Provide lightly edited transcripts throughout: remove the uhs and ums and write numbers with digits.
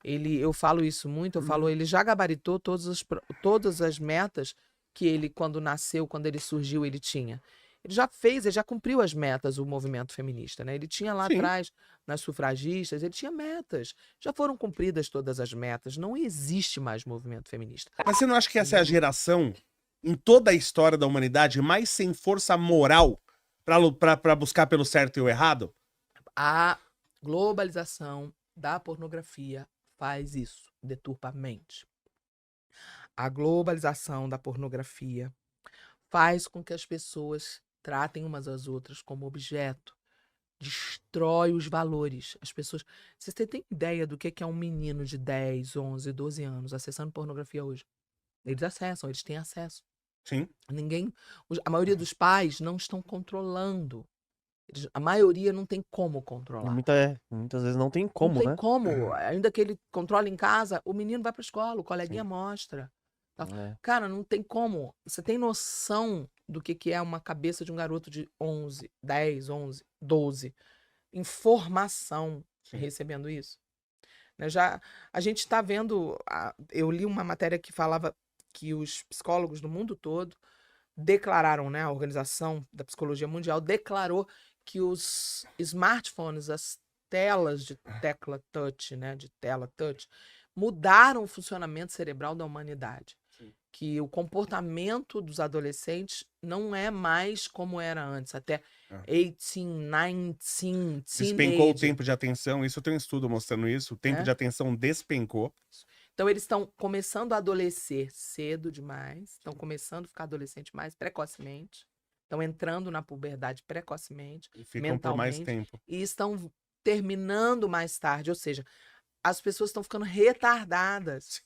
Eu falo isso muito, ele já gabaritou todas as metas que ele, quando nasceu, quando ele surgiu, ele tinha. Ele já cumpriu as metas, o movimento feminista, né? Ele tinha lá Sim. atrás, nas sufragistas, ele tinha metas. Já foram cumpridas todas as metas. Não existe mais movimento feminista. Mas você não acha que essa é a geração, em toda a história da humanidade, mais sem força moral pra buscar pelo certo e o errado? A globalização da pornografia faz isso, deturpa a mente. A globalização da pornografia faz com que as pessoas tratem umas às outras como objeto, destrói os valores. As pessoas. Vocês têm ideia do que é um menino de 10, 11, 12 anos acessando pornografia hoje? Eles acessam, eles têm acesso. Sim. A maioria dos pais não estão controlando. A maioria não tem como controlar. Muitas vezes não tem como, não tem né? como. Ainda que ele controle em casa, o menino vai para a escola, o coleguinha mostra. É. Cara, não tem como. Você tem noção do que é uma cabeça de um garoto de 11, 10, 11, 12? Informação recebendo isso. Né, a gente está vendo. Eu li uma matéria que falava que os psicólogos do mundo todo declararam, né, a Organização da Psicologia Mundial declarou que os smartphones, as telas de tecla touch, né, de tela touch, mudaram o funcionamento cerebral da humanidade. Que o comportamento dos adolescentes não é mais como era antes, até 18, 19, Despencou o tempo de atenção, isso tem um estudo mostrando isso, o tempo de atenção despencou. Então eles estão começando a adolescer cedo demais, estão começando a ficar adolescente mais precocemente, estão entrando na puberdade precocemente, E ficam por mais tempo. e estão terminando mais tarde, ou seja, as pessoas estão ficando retardadas.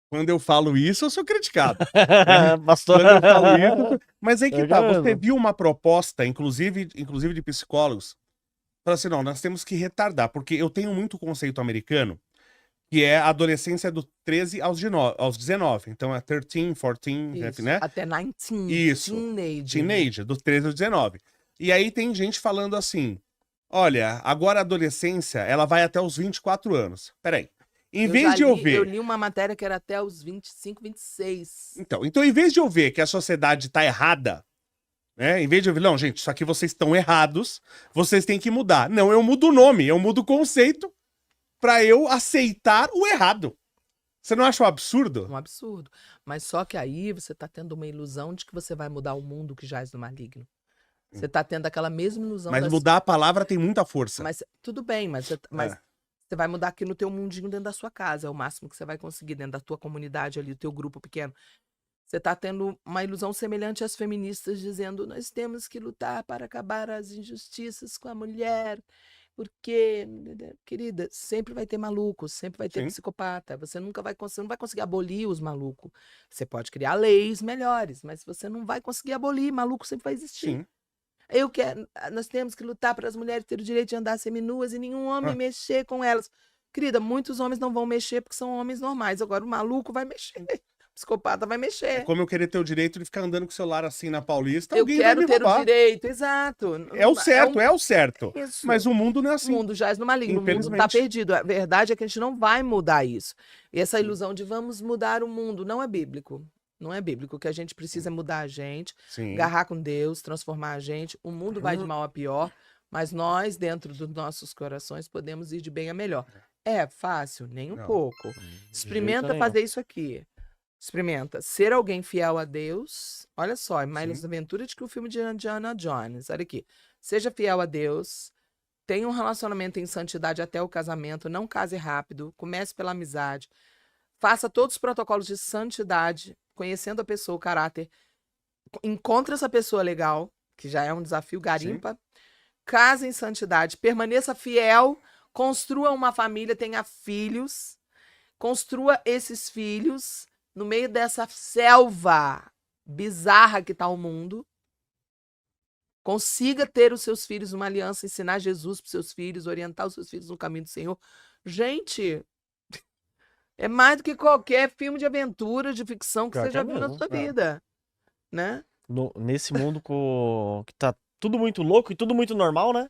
Quando eu falo isso, eu sou criticado. Pastor. Quando eu falo isso... Mas aí que tá, mesmo. você viu uma proposta, inclusive de psicólogos, fala assim, não, nós temos que retardar, porque eu tenho muito conceito americano, que é a adolescência do 13 aos 19. Então é 13, 14, Isso, né? até 19, Isso. Teenager, dos 13 aos 19. E aí tem gente falando assim, olha, agora a adolescência, ela vai até os 24 anos. Peraí. Em vez de eu ver... Eu li uma matéria que era até os 25, 26. Então, em vez de eu ver que a sociedade tá errada, né? Em vez de eu ver, não, gente, isso aqui vocês estão errados, vocês têm que mudar. Não, eu mudo o nome, eu mudo o conceito pra eu aceitar o errado. Você não acha um absurdo? Um absurdo. Mas só que aí você tá tendo uma ilusão de que você vai mudar o mundo que jaz no maligno. Você tá tendo aquela mesma ilusão. Mas mudar a palavra tem muita força. Mas tudo bem, mas você vai mudar aqui no teu mundinho dentro da sua casa. É o máximo que você vai conseguir dentro da tua comunidade ali, do teu grupo pequeno. Você tá tendo uma ilusão semelhante às feministas dizendo nós temos que lutar para acabar as injustiças com a mulher. Porque, querida, sempre vai ter maluco, sempre vai ter psicopata. Você não vai conseguir abolir os malucos. Você pode criar leis melhores, mas você não vai conseguir abolir. Maluco sempre vai existir. Sim. Nós temos que lutar para as mulheres terem o direito de andar seminuas e nenhum homem mexer com elas. Querida, muitos homens não vão mexer porque são homens normais. Agora o maluco vai mexer. O psicopata vai mexer. É como eu querer ter o direito de ficar andando com o celular assim na Paulista, eu alguém vai me quero ter roubar. o direito, exato. É o certo, é o certo. Isso. Mas o mundo não é assim. O mundo jaz no maligno, o mundo tá perdido. A verdade é que a gente não vai mudar isso. E essa ilusão de vamos mudar o mundo não é bíblico. Não é bíblico. O que a gente precisa é mudar a gente, agarrar com Deus, transformar a gente. O mundo vai de mal a pior, mas nós, dentro dos nossos corações, podemos ir de bem a melhor. É fácil? Nem um pouco. Experimenta fazer isso aqui. Experimenta. Ser alguém fiel a Deus. Olha só, é mais aventura de que o filme de Indiana Jones. Olha aqui. Seja fiel a Deus. Tenha um relacionamento em santidade até o casamento. Não case rápido. Comece pela amizade. Faça todos os protocolos de santidade. Conhecendo a pessoa, o caráter. Encontre essa pessoa legal, que já é um desafio, garimpa. Case em santidade. Permaneça fiel. Construa uma família. Tenha filhos. Construa esses filhos no meio dessa selva bizarra que está o mundo. Consiga ter os seus filhos uma aliança, ensinar Jesus para os seus filhos, orientar os seus filhos no caminho do Senhor. Gente, é mais do que qualquer filme de aventura, de ficção que você já viu na sua vida. Né? Nesse mundo que tá tudo muito louco e tudo muito normal, né?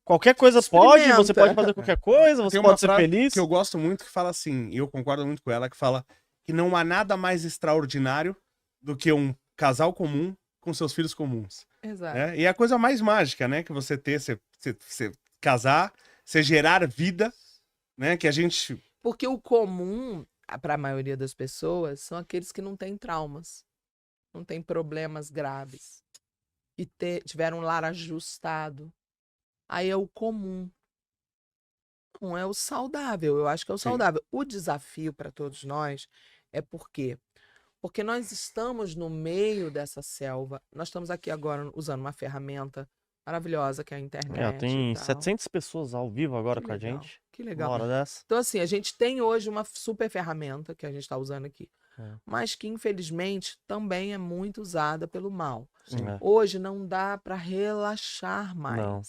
Qualquer coisa pode, você Experimenta. pode fazer qualquer coisa, você Tem uma pode ser frase feliz. que eu gosto muito que fala assim, e eu concordo muito com ela, que fala que não há nada mais extraordinário do que um casal comum com seus filhos comuns. Exato. Né? E é a coisa mais mágica, né? Que você ter, você casar, você gerar vida, né? Que a gente... Porque o comum, para a maioria das pessoas, são aqueles que não têm traumas, não têm problemas graves, e tiveram um lar ajustado. Aí é o comum. Não é o saudável, eu acho que é o Sim. saudável. O desafio para todos nós é por quê? Porque nós estamos no meio dessa selva, nós estamos aqui agora usando uma ferramenta maravilhosa que é a internet Tem e tal. 700 pessoas ao vivo agora Que com a legal, gente. que Uma legal. hora dessa. Então, assim, a gente tem hoje uma super ferramenta que a gente está usando aqui, É. mas que, infelizmente, também é muito usada pelo mal. Sim. É. Hoje não dá para relaxar mais. Não.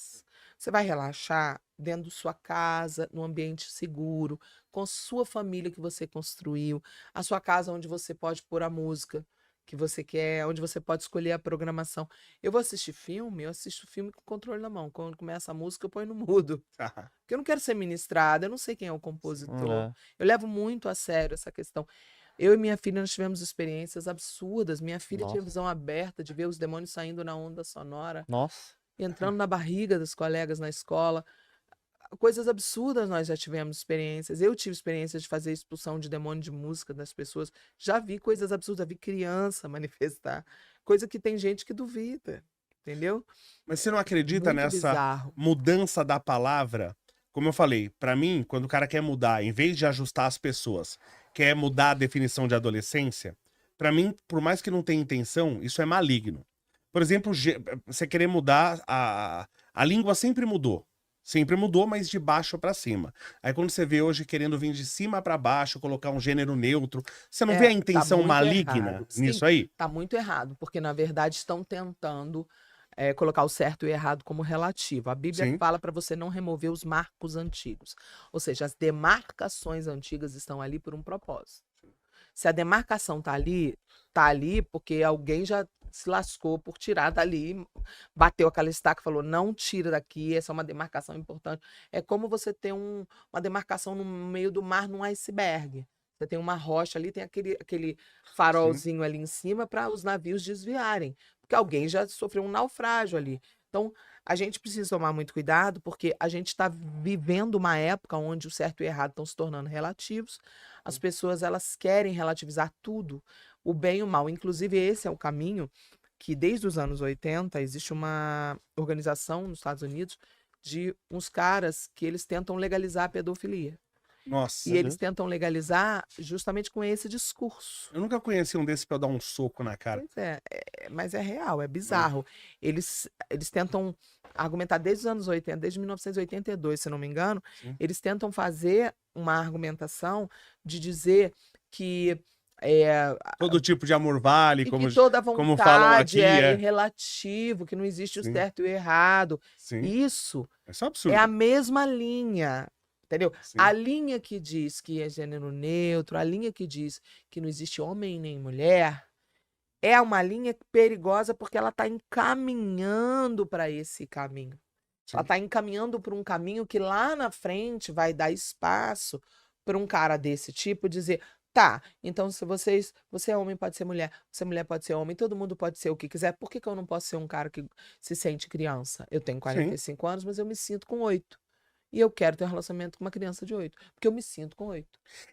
Você vai relaxar dentro da sua casa, num ambiente seguro, com sua família que você construiu, a sua casa onde você pode pôr a música que você quer, onde você pode escolher a programação. Eu vou assistir filme, eu assisto filme com o controle na mão. Quando começa a música, eu ponho no mudo. Porque eu não quero ser ministrada, eu não sei quem é o compositor. É. Eu levo muito a sério essa questão. Eu e minha filha, nós tivemos experiências absurdas. Minha filha tinha Nossa. visão aberta de ver os demônios saindo na onda sonora, Nossa. entrando na barriga dos colegas na escola. Coisas absurdas nós já tivemos experiências. Eu tive experiência de fazer expulsão de demônio de música das pessoas. Já vi coisas absurdas, vi criança manifestar. Coisa que tem gente que duvida, entendeu? Mas você não acredita Muito nessa bizarro. mudança da palavra? Como eu falei, pra mim, quando o cara quer mudar, em vez de ajustar as pessoas, quer mudar a definição de adolescência, pra mim, por mais que não tenha intenção, isso é maligno. Por exemplo, você querer mudar, a língua sempre mudou. Sempre mudou, mas de baixo pra cima. Aí quando você vê hoje querendo vir de cima pra baixo, colocar um gênero neutro, você não vê a intenção muito maligna errado. nisso Sim, aí? tá muito errado, porque na verdade estão tentando colocar o certo e o errado como relativo. A Bíblia Sim. fala para você não remover os marcos antigos. Ou seja, as demarcações antigas estão ali por um propósito. Se a demarcação tá ali porque alguém já se lascou por tirar dali, bateu aquela estaca e falou, não tira daqui, essa é uma demarcação importante. É como você ter uma demarcação no meio do mar num iceberg. Você tem uma rocha ali, tem aquele farolzinho ali em cima para os navios desviarem, porque alguém já sofreu um naufrágio ali. Então, a gente precisa tomar muito cuidado, porque a gente está vivendo uma época onde o certo e o errado estão se tornando relativos. As pessoas, elas querem relativizar tudo, o bem e o mal. Inclusive, esse é o caminho que, desde os anos 80, existe uma organização nos Estados Unidos de uns caras que eles tentam legalizar a pedofilia. Nossa. E eles tentam legalizar justamente com esse discurso. Eu nunca conheci um desses pra eu dar um soco na cara. Pois é, mas é real, é bizarro. Eles tentam argumentar desde os anos 80, desde 1982, se não me engano, Sim. eles tentam fazer uma argumentação de dizer que todo tipo de amor vale, e como, que toda como falam vontade aqui. é relativo, que não existe Sim. o certo e o errado. Sim. Isso Isso é um absurdo. é a mesma linha, entendeu? Sim. A linha que diz que é gênero neutro, a linha que diz que não existe homem nem mulher, é uma linha perigosa porque ela está encaminhando para esse caminho. Sim. Ela está encaminhando para um caminho que lá na frente vai dar espaço para um cara desse tipo dizer, tá, então se você é homem, pode ser mulher, você é mulher, pode ser homem, todo mundo pode ser o que quiser, por que eu não posso ser um cara que se sente criança? Eu tenho 45 anos, mas eu me sinto com 8. E eu quero ter um relacionamento com uma criança de 8, porque eu me sinto com 8.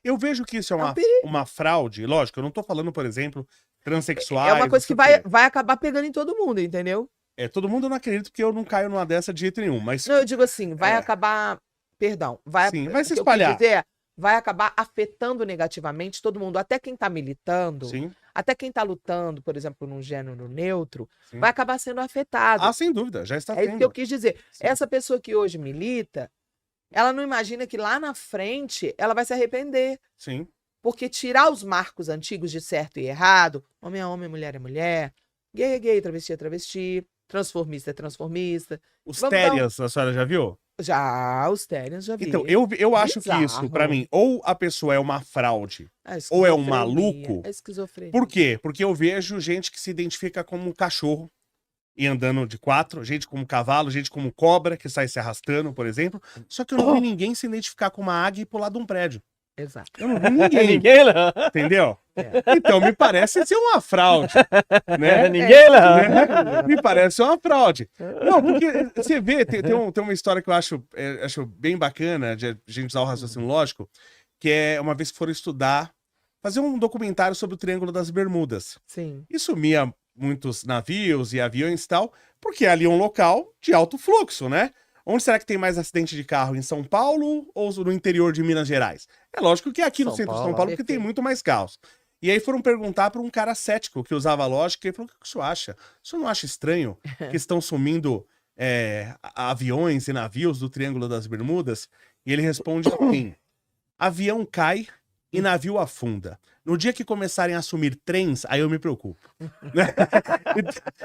Eu vejo que isso é uma fraude. Lógico, eu não tô falando, por exemplo, transexuais. É uma coisa que vai acabar pegando em todo mundo, entendeu? Todo mundo eu não acredita, porque eu não caio numa dessa de jeito nenhum. Mas Não, eu digo assim, vai acabar. Perdão, sim, vai se o que eu quis espalhar. dizer, vai acabar afetando negativamente todo mundo, até quem tá militando, Sim, até quem tá lutando, por exemplo, num gênero neutro, sim. vai acabar sendo afetado. Ah, sem dúvida, já está É isso que eu quis dizer. Sim. Essa pessoa que hoje milita, ela não imagina que lá na frente ela vai se arrepender. Sim. Porque tirar os marcos antigos de certo e errado, homem é homem, mulher é mulher, gay é gay, travesti é travesti, transformista é transformista. Os Vamos dar Terians, a senhora já viu? Já, os Terians já vi. Então, eu acho que isso, Bizarro. pra mim, ou a pessoa é uma fraude, A ou é um esquizofrenia, maluco. É esquizofrenia. Por quê? Porque eu vejo gente que se identifica como um cachorro. e andando de 4, gente como cavalo, gente como cobra, que sai se arrastando, por exemplo. Só que eu não vi ninguém se identificar com uma águia e pular de um prédio. Exato. Eu não vi ninguém. Ninguém lá. Entendeu? Então, me parece ser uma fraude, né? Ninguém lá. Né? Me parece uma fraude. Não, porque você vê, tem uma história que eu acho bem bacana de a gente usar o raciocínio lógico, que é uma vez que foram estudar, fazer um documentário sobre o Triângulo das Bermudas. Sim. E sumia muitos navios e aviões e tal, porque ali é um local de alto fluxo, né? Onde será que tem mais acidente de carro? Em São Paulo ou no interior de Minas Gerais? É lógico que é aqui no centro de São Paulo, porque tem muito mais carros. E aí foram perguntar para um cara cético que usava lógica, e ele falou: o que o senhor acha? O senhor não acha estranho que estão sumindo aviões e navios do Triângulo das Bermudas? E ele responde assim: avião cai e navio afunda. No dia que começarem a assumir trens, aí eu me preocupo.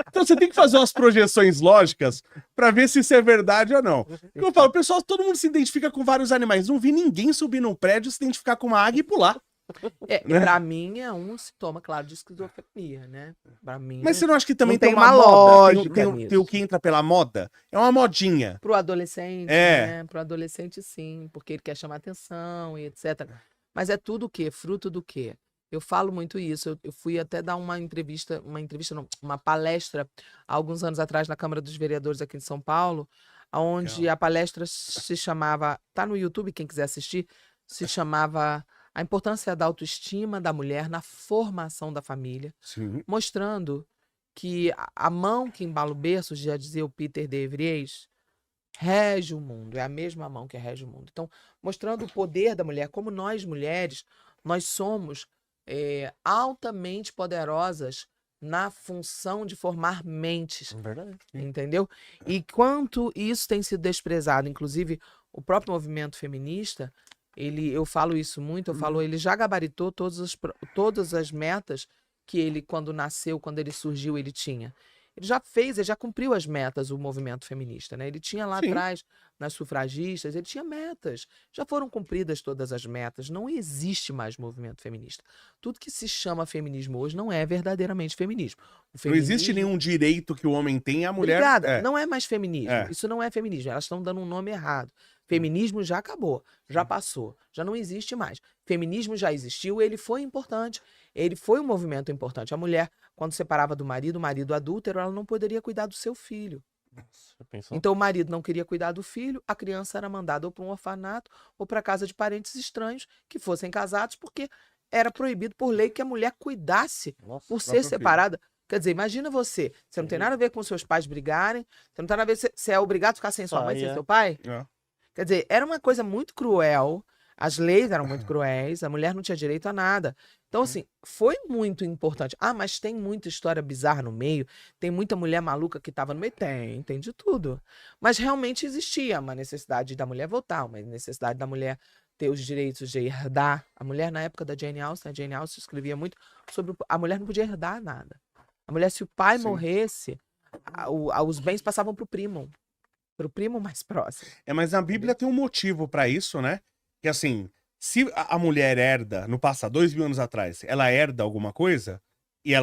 Então você tem que fazer umas projeções lógicas para ver se isso é verdade ou não. Eu falo, pessoal, todo mundo se identifica com vários animais. Não vi ninguém subir num prédio, se identificar com uma águia e pular. Né? Pra mim é um sintoma, claro, de esquizofrenia, né? Pra mim. Mas você não acha que também tem uma moda? Tem o que entra pela moda? É uma modinha. Pro adolescente, né? Pro adolescente, sim, porque ele quer chamar atenção e etc. Mas é tudo o quê? Fruto do quê? Eu falo muito isso. Eu fui até dar uma palestra há alguns anos atrás na Câmara dos Vereadores aqui em São Paulo, onde a palestra se chamava, tá no YouTube, quem quiser assistir, se chamava A Importância da Autoestima da Mulher na Formação da Família, Sim. mostrando que a mão que embala o berço, já dizia o Peter de Vries, rege o mundo, é a mesma mão que rege o mundo. Então, mostrando o poder da mulher, como nós mulheres, nós somos altamente poderosas na função de formar mentes. Verdade. Entendeu? E quanto isso tem sido desprezado, inclusive o próprio movimento feminista, eu falo isso muito, ele já gabaritou todas as metas que ele, quando nasceu, quando ele surgiu, ele tinha. Ele já cumpriu as metas, o movimento feminista, né? Ele tinha lá atrás, nas sufragistas, ele tinha metas. Já foram cumpridas todas as metas. Não existe mais movimento feminista. Tudo que se chama feminismo hoje não é verdadeiramente feminismo. Não existe nenhum direito que o homem tem, a mulher... Obrigada. Não é mais feminismo. Isso não é feminismo. Elas estão dando um nome errado. Feminismo já acabou, já passou, já não existe mais. Feminismo já existiu, ele foi importante, ele foi um movimento importante. A mulher, quando separava do marido, o marido adúltero, ela não poderia cuidar do seu filho. Então o marido não queria cuidar do filho, a criança era mandada ou para um orfanato ou para casa de parentes estranhos que fossem casados, porque era proibido por lei que a mulher cuidasse por ser separada. Quer dizer, imagina você não tem nada a ver com seus pais brigarem, você não tem nada a ver se você é obrigado a ficar sem sua mãe, sem seu pai. Quer dizer, era uma coisa muito cruel, as leis eram muito cruéis, a mulher não tinha direito a nada. Então, assim, foi muito importante. Ah, mas tem muita história bizarra no meio, tem muita mulher maluca que estava no meio. Tem de tudo. Mas realmente existia uma necessidade da mulher votar, uma necessidade da mulher ter os direitos de herdar. A mulher, na época da Jane Austen, a Jane Austen escrevia muito sobre a mulher não podia herdar nada. A mulher, se o pai morresse, os bens passavam para o primo. Pro primo mais próximo. Mas na Bíblia tem um motivo para isso, né? Que assim, se a mulher herda, no passado, 2000 anos atrás, ela herda alguma coisa, e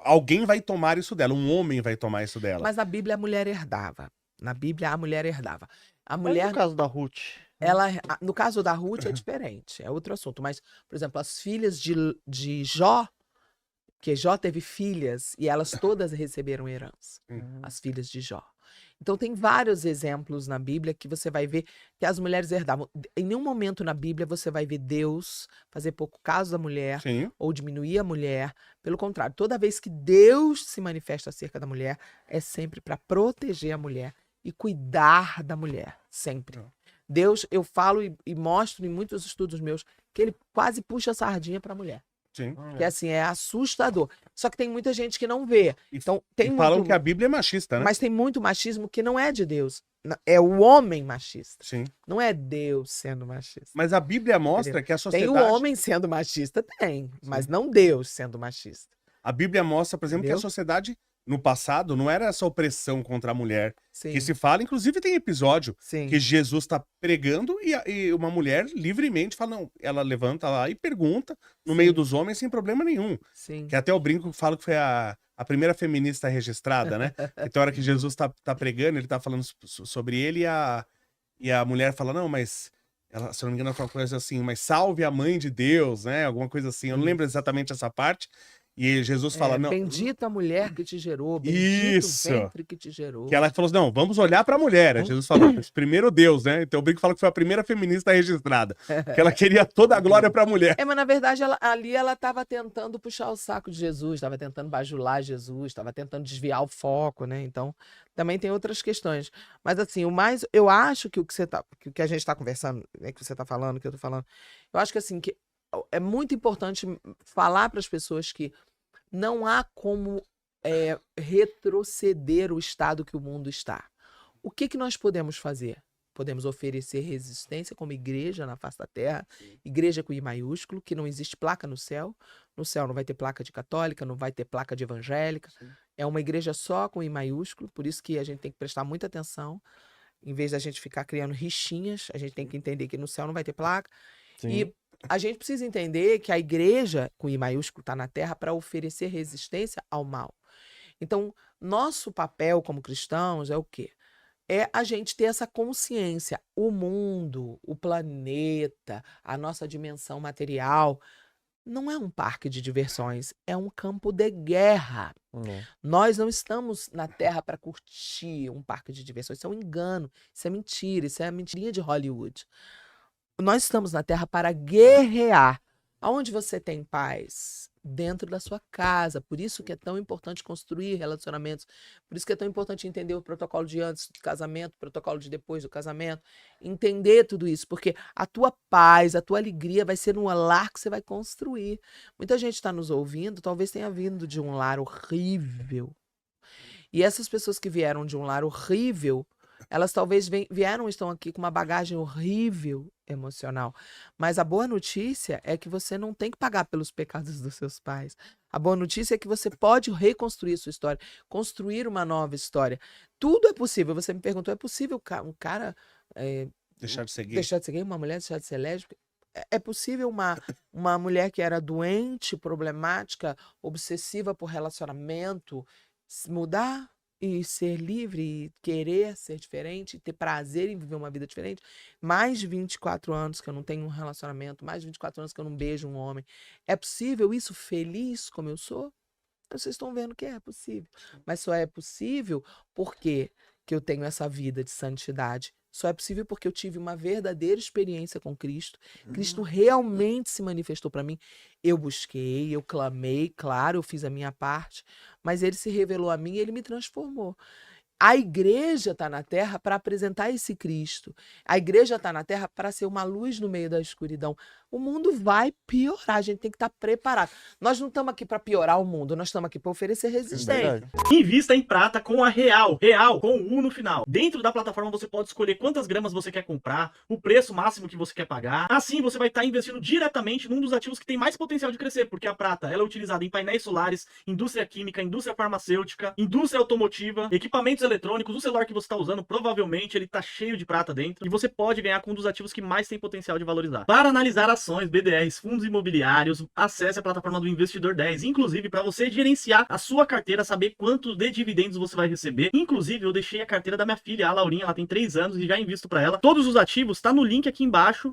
alguém vai tomar isso dela, um homem vai tomar isso dela. Mas na Bíblia a mulher herdava. Na Bíblia a mulher herdava. A mulher, no caso da Ruth? No caso da Ruth é diferente, é outro assunto. Mas, por exemplo, as filhas de Jó, que Jó teve filhas, e elas todas receberam herança. As filhas de Jó. Então, tem vários exemplos na Bíblia que você vai ver que as mulheres herdavam. Em nenhum momento na Bíblia você vai ver Deus fazer pouco caso da mulher ou diminuir a mulher. Pelo contrário, toda vez que Deus se manifesta acerca da mulher, é sempre para proteger a mulher e cuidar da mulher. Sempre. Deus, eu falo e mostro em muitos estudos meus que ele quase puxa a sardinha para a mulher. Sim. Que assim, é assustador. Só que tem muita gente que não vê. Então, falam que a Bíblia é machista, né? Mas tem muito machismo que não é de Deus. É o homem machista. Sim. Não é Deus sendo machista. Mas a Bíblia mostra que a sociedade... Tem o homem sendo machista, mas não Deus sendo machista. A Bíblia mostra, por exemplo, que a sociedade no passado, não era essa opressão contra a mulher. Sim. Que se fala, inclusive tem episódio Sim. que Jesus tá pregando e uma mulher livremente fala, não, ela levanta lá e pergunta no Sim. meio dos homens sem problema nenhum. Sim. Que até o brinco fala que foi a primeira feminista registrada, né? Que tem hora que Jesus tá pregando, ele tá falando sobre ele e a mulher fala, não, mas... Ela, se eu não me engano, ela fala uma coisa assim, mas salve a mãe de Deus, né? Alguma coisa assim. Eu não lembro exatamente essa parte. E Jesus fala, não... Bendita a mulher que te gerou, bendito Isso. o ventre que te gerou. Que ela falou assim, não, vamos olhar pra mulher. Aí Jesus falou, primeiro Deus, né? Então o Brinco fala que foi a primeira feminista registrada. Que ela queria toda a glória pra mulher. Mas na verdade ali ela estava tentando puxar o saco de Jesus, estava tentando bajular Jesus, estava tentando desviar o foco, né? Então também tem outras questões. Mas assim, eu acho que o que a gente está conversando, né, que você está falando, que eu tô falando, eu acho que assim, que é muito importante falar para as pessoas que não há como retroceder o estado que o mundo está. O que nós podemos fazer? Podemos oferecer resistência como igreja na face da terra, igreja com I maiúsculo, que não existe placa no céu. No céu não vai ter placa de católica, não vai ter placa de evangélica. Sim. É uma igreja só com I maiúsculo, por isso que a gente tem que prestar muita atenção. Em vez da gente ficar criando rixinhas, a gente tem que entender que no céu não vai ter placa. Sim. E a gente precisa entender que a igreja com I maiúsculo está na terra para oferecer resistência ao mal. Então, nosso papel como cristãos é o quê? É a gente ter essa consciência. O mundo, o planeta, a nossa dimensão material, não é um parque de diversões, é um campo de guerra. Nós não estamos na Terra para curtir um parque de diversões. Isso é um engano, isso é mentira, isso é a mentirinha de Hollywood. Nós estamos na Terra para guerrear. Aonde você tem paz? Dentro da sua casa. Por isso que é tão importante construir relacionamentos. Por isso que é tão importante entender o protocolo de antes do casamento, o protocolo de depois do casamento. Entender tudo isso, porque a tua paz, a tua alegria vai ser no lar que você vai construir. Muita gente está nos ouvindo, talvez tenha vindo de um lar horrível. E essas pessoas que vieram de um lar horrível, elas talvez estão aqui com uma bagagem horrível emocional. Mas a boa notícia é que você não tem que pagar pelos pecados dos seus pais. A boa notícia é que você pode reconstruir a sua história, construir uma nova história. Tudo é possível. Você me perguntou, é possível um cara deixar de ser gay? Deixar de ser gay, uma mulher deixar de ser lésbica? É possível uma mulher que era doente, problemática, obsessiva por relacionamento, mudar? E ser livre, e querer ser diferente, e ter prazer em viver uma vida diferente. Mais de 24 anos que eu não tenho um relacionamento, mais de 24 anos que eu não beijo um homem. É possível isso feliz como eu sou? Vocês estão vendo que é possível. Mas só é possível porque que eu tenho essa vida de santidade. Só é possível porque eu tive uma verdadeira experiência com Cristo. Cristo realmente se manifestou para mim. Eu busquei, eu clamei, claro, eu fiz a minha parte, mas ele se revelou a mim e ele me transformou. A igreja está na terra para apresentar esse Cristo. A igreja está na terra para ser uma luz no meio da escuridão. O mundo vai piorar, a gente tem que estar preparado. Nós não estamos aqui para piorar o mundo, nós estamos aqui para oferecer resistência. Invista em prata com a Real, Real com o U no final. Dentro da plataforma você pode escolher quantas gramas você quer comprar, o preço máximo que você quer pagar. Assim você vai estar investindo diretamente num dos ativos que tem mais potencial de crescer, porque a prata ela é utilizada em painéis solares, indústria química, indústria farmacêutica, indústria automotiva, equipamentos eletrônicos. O celular que você está usando provavelmente ele está cheio de prata dentro e você pode ganhar com um dos ativos que mais tem potencial de valorizar. Para analisar ações, BDRs, fundos imobiliários, acesse a plataforma do Investidor 10. Inclusive, para você gerenciar a sua carteira, saber quantos de dividendos você vai receber. Inclusive, eu deixei a carteira da minha filha, a Laurinha, ela tem 3 anos e já invisto para ela. Todos os ativos tá no link aqui embaixo.